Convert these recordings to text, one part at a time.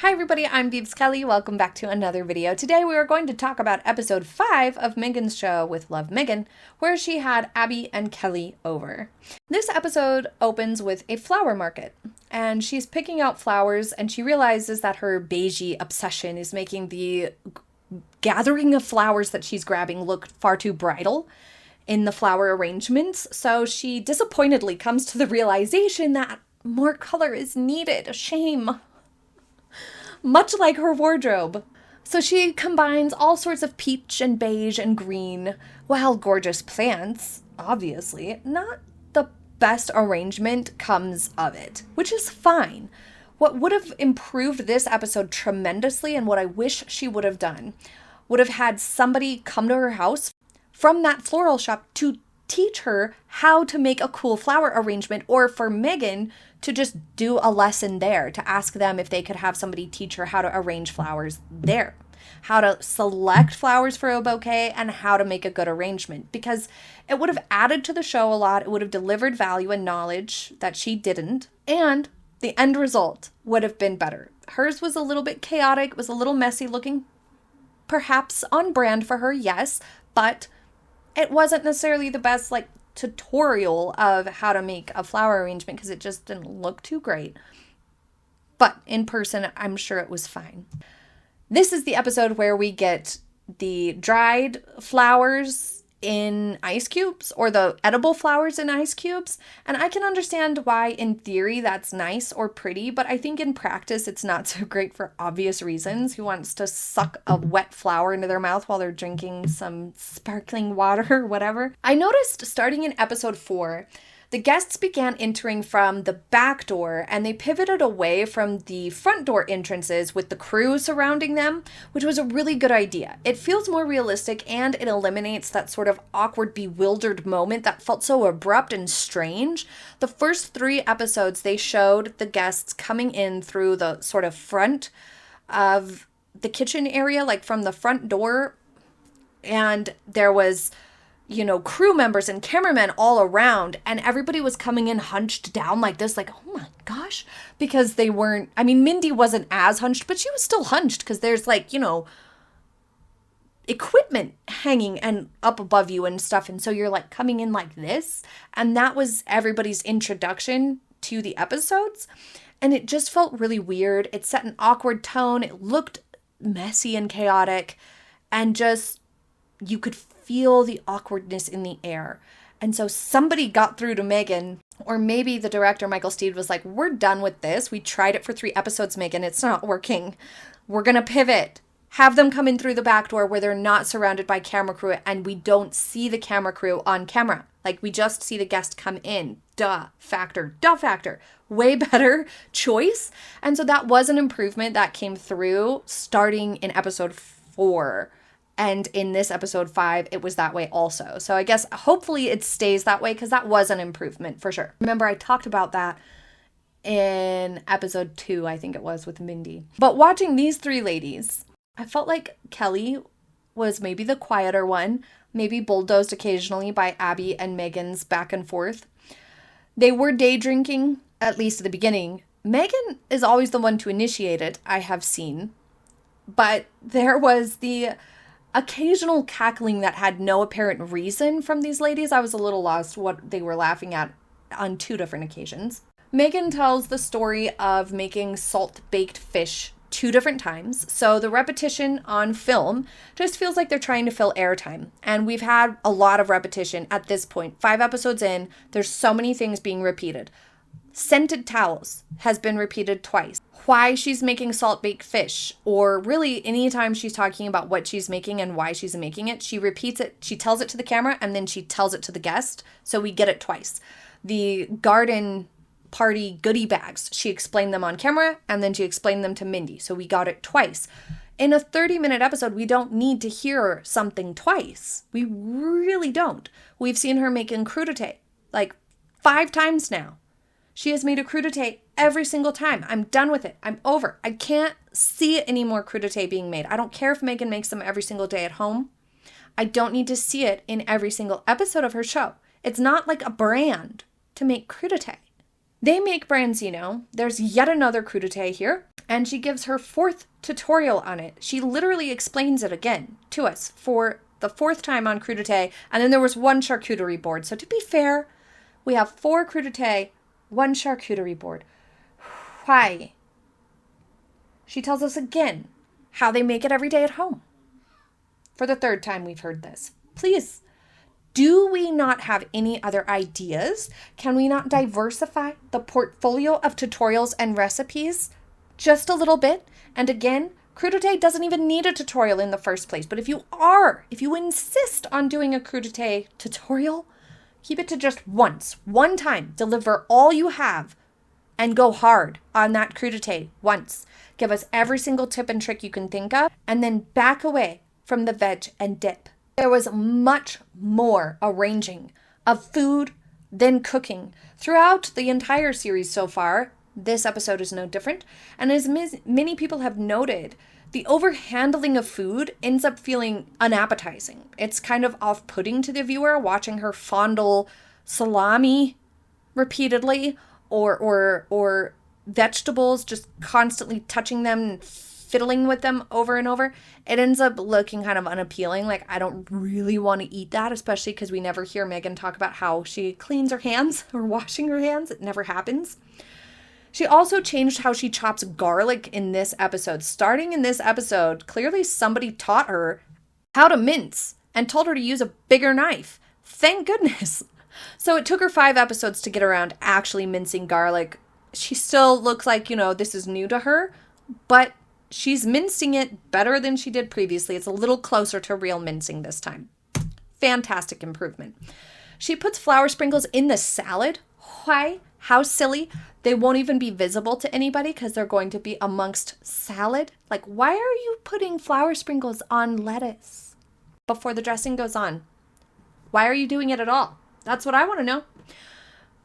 Hi everybody, I'm Beebs Kelley. Welcome back to another video. Today we are going to talk about episode 5 of Meghan's show with Love Meghan, where she had Abby and Kelley over. This episode opens with a flower market, and she's picking out flowers, and she realizes that her beigey obsession is making the gathering of flowers that she's grabbing look far too bridal in the flower arrangements, so she disappointedly comes to the realization that more color is needed. Shame. Much like her wardrobe. So she combines all sorts of peach and beige and green, while gorgeous plants, obviously, not the best arrangement comes of it, which is fine. What would have improved this episode tremendously, and what I wish she would have done, would have had somebody come to her house from that floral shop to teach her how to make a cool flower arrangement, or for Meghan to just do a lesson there, to ask them if they could have somebody teach her how to arrange flowers there, how to select flowers for a bouquet, and how to make a good arrangement, because it would have added to the show a lot. It would have delivered value and knowledge that she didn't, and the end result would have been better. Hers was a little bit chaotic, was a little messy looking, perhaps on brand for her, yes, but it wasn't necessarily the best, tutorial of how to make a flower arrangement, because it just didn't look too great. But in person, I'm sure it was fine. This is the episode where we get the dried flowers in ice cubes, or the edible flowers in ice cubes. And I can understand why in theory that's nice or pretty, but I think in practice it's not so great for obvious reasons. Who wants to suck a wet flower into their mouth while they're drinking some sparkling water or whatever? I noticed starting in episode 4, the guests began entering from the back door, and they pivoted away from the front door entrances with the crew surrounding them, which was a really good idea. It feels more realistic, and it eliminates that sort of awkward, bewildered moment that felt so abrupt and strange. The first 3 episodes, they showed the guests coming in through the sort of front of the kitchen area, like from the front door, and there was crew members and cameramen all around, and everybody was coming in hunched down like this, like, oh my gosh, because they weren't, Mindy wasn't as hunched, but she was still hunched, because there's equipment hanging and up above you and stuff, and so you're coming in like this, and that was everybody's introduction to the episodes, and it just felt really weird. It set an awkward tone. It looked messy and chaotic, and just, you could feel the awkwardness in the air. And so somebody got through to Meghan, or maybe the director, Michael Steed, was like, we're done with this. We tried it for 3 episodes, Meghan. It's not working. We're going to pivot. Have them come in through the back door where they're not surrounded by camera crew, and we don't see the camera crew on camera. We just see the guest come in. Duh factor. Way better choice. And so that was an improvement that came through starting in episode 4. And in this episode 5, it was that way also. So I guess hopefully it stays that way, because that was an improvement for sure. Remember, I talked about that in episode 2, I think it was, with Mindy. But watching these 3 ladies, I felt like Kelley was maybe the quieter one, maybe bulldozed occasionally by Abby and Meghan's back and forth. They were day drinking, at least at the beginning. Meghan is always the one to initiate it, I have seen. But there was the occasional cackling that had no apparent reason from these ladies. I was a little lost what they were laughing at on 2 different occasions. Meghan tells the story of making salt-baked fish 2 different times, so the repetition on film just feels like they're trying to fill airtime. And we've had a lot of repetition at this point. 5 episodes in, there's so many things being repeated. Scented towels has been repeated twice. Why she's making salt-baked fish, or really anytime she's talking about what she's making and why she's making it, she repeats it, she tells it to the camera, and then she tells it to the guest, so we get it twice. The garden party goodie bags, she explained them on camera, and then she explained them to Mindy, so we got it twice. In a 30-minute episode, we don't need to hear something twice. We really don't. We've seen her making crudite 5 times now. She has made a crudite every single time. I'm done with it. I'm over. I can't see any more crudite being made. I don't care if Meghan makes them every single day at home. I don't need to see it in every single episode of her show. It's not like a brand to make crudite. They make brands, There's yet another crudite here. And she gives her 4th tutorial on it. She literally explains it again to us for the 4th time on crudite. And then there was 1 charcuterie board. So to be fair, we have 4 crudite, 1 charcuterie board. Why? She tells us again how they make it every day at home. For the 3rd time we've heard this. Please, do we not have any other ideas? Can we not diversify the portfolio of tutorials and recipes just a little bit? And again, crudite doesn't even need a tutorial in the first place. But if you insist on doing a crudite tutorial, keep it to just once, one time. Deliver all you have and go hard on that crudite once. Give us every single tip and trick you can think of, and then back away from the veg and dip. There was much more arranging of food than cooking throughout the entire series so far. This episode is no different. And as many people have noted, the overhandling of food ends up feeling unappetizing. It's kind of off-putting to the viewer watching her fondle salami repeatedly or vegetables, just constantly touching them and fiddling with them over and over. It ends up looking kind of unappealing. Like, I don't really want to eat that, especially because we never hear Meghan talk about how she cleans her hands or washing her hands. It never happens. She also changed how she chops garlic in this episode. Starting in this episode, clearly somebody taught her how to mince and told her to use a bigger knife. Thank goodness. So it took her 5 episodes to get around actually mincing garlic. She still looks like, this is new to her, but she's mincing it better than she did previously. It's a little closer to real mincing this time. Fantastic improvement. She puts flour sprinkles in the salad. Why? How silly. They won't even be visible to anybody because they're going to be amongst salad. Like, why are you putting flour sprinkles on lettuce before the dressing goes on? Why are you doing it at all? That's what I want to know.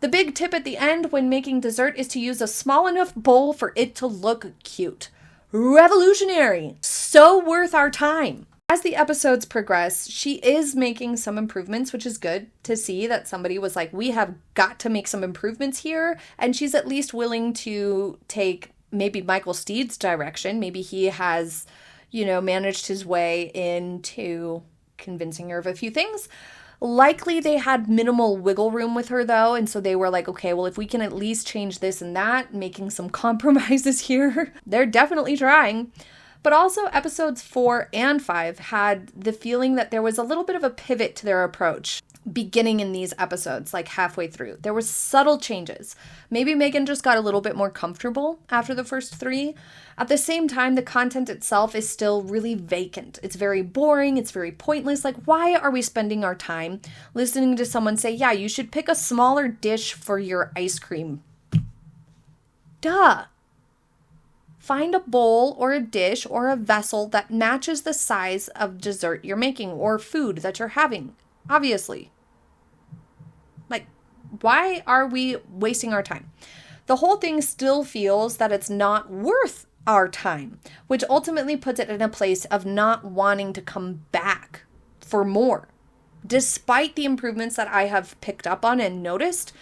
The big tip at the end when making dessert is to use a small enough bowl for it to look cute. Revolutionary. So worth our time. As the episodes progress, she is making some improvements, which is good to see that somebody was like, we have got to make some improvements here. And she's at least willing to take maybe Michael Steed's direction. Maybe he has, managed his way into convincing her of a few things. Likely they had minimal wiggle room with her though, and so they were like, okay, well, if we can at least change this and that, making some compromises here. They're definitely trying. But also episodes 4 and 5 had the feeling that there was a little bit of a pivot to their approach beginning in these episodes, like halfway through. There were subtle changes. Maybe Meghan just got a little bit more comfortable after the first 3. At the same time, the content itself is still really vacant. It's very boring. It's very pointless. Like, why are we spending our time listening to someone say, yeah, you should pick a smaller dish for your ice cream? Duh. Find a bowl or a dish or a vessel that matches the size of dessert you're making or food that you're having. Obviously. Like, why are we wasting our time? The whole thing still feels that it's not worth our time, which ultimately puts it in a place of not wanting to come back for more. Despite the improvements that I have picked up on and noticed,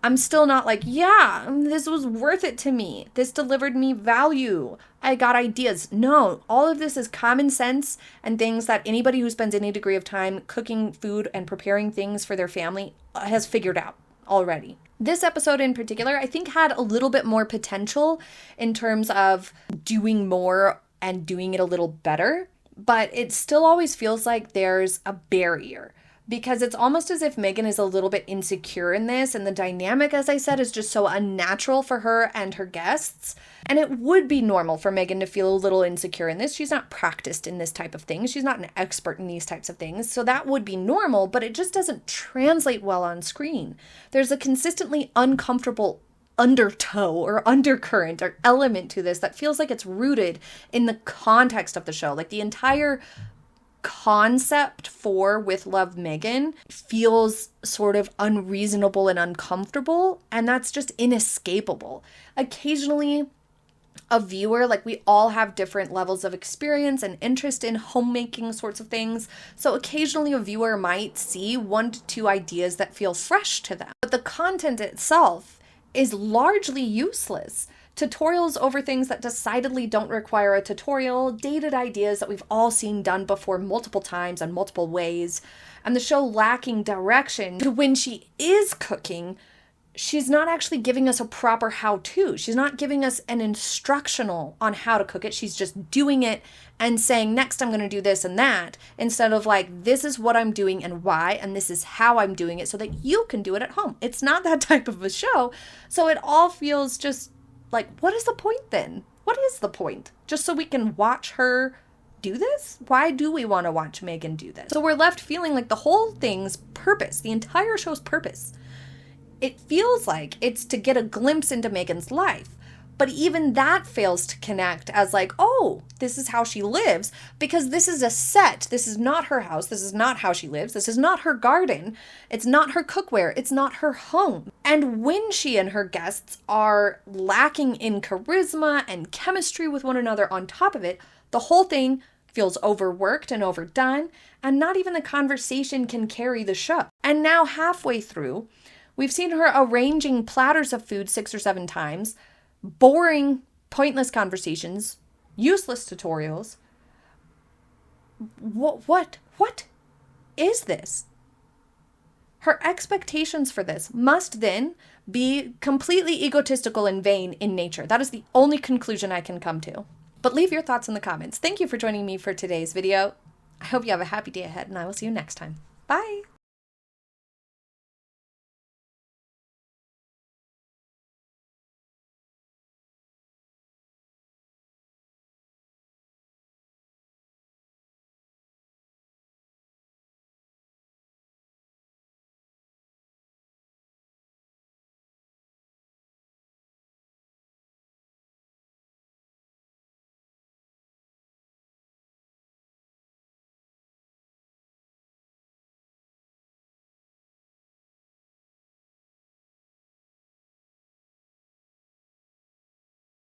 I'm still not like, yeah, this was worth it to me. This delivered me value. I got ideas. No, all of this is common sense and things that anybody who spends any degree of time cooking food and preparing things for their family has figured out already. This episode in particular, I think had a little bit more potential in terms of doing more and doing it a little better, but it still always feels like there's a barrier. Because it's almost as if Meghan is a little bit insecure in this, and the dynamic, as I said, is just so unnatural for her and her guests. And it would be normal for Meghan to feel a little insecure in this. She's not practiced in this type of thing. She's not an expert in these types of things. So that would be normal, but it just doesn't translate well on screen. There's a consistently uncomfortable undertow or undercurrent or element to this that feels like it's rooted in the context of the show. Like the entire concept for With Love Meghan feels sort of unreasonable and uncomfortable, and that's just inescapable. Occasionally a viewer, like we all have different levels of experience and interest in homemaking sorts of things, so occasionally a viewer might see 1 to 2 ideas that feel fresh to them, but the content itself is largely useless Tutorials over things that decidedly don't require a tutorial, dated ideas that we've all seen done before multiple times and multiple ways, and the show lacking direction to when she is cooking. She's not actually giving us a proper how-to. She's not giving us an instructional on how to cook it. She's just doing it and saying, next I'm going to do this and that, instead of like, this is what I'm doing and why, and this is how I'm doing it so that you can do it at home. It's not that type of a show. So it all feels just like, what is the point then? What is the point? Just so we can watch her do this? Why do we want to watch Meghan do this? So we're left feeling like the whole thing's purpose, the entire show's purpose, it feels like it's to get a glimpse into Meghan's life. But even that fails to connect as like, oh, this is how she lives, because this is a set. This is not her house. This is not how she lives. This is not her garden. It's not her cookware. It's not her home. And when she and her guests are lacking in charisma and chemistry with one another on top of it, the whole thing feels overworked and overdone, and not even the conversation can carry the show. And now halfway through, we've seen her arranging platters of food 6 or 7 times, boring, pointless conversations, useless tutorials. What is this? Her expectations for this must then be completely egotistical and vain in nature. That is the only conclusion I can come to. But leave your thoughts in the comments. Thank you for joining me for today's video. I hope you have a happy day ahead, and I will see you next time. Bye!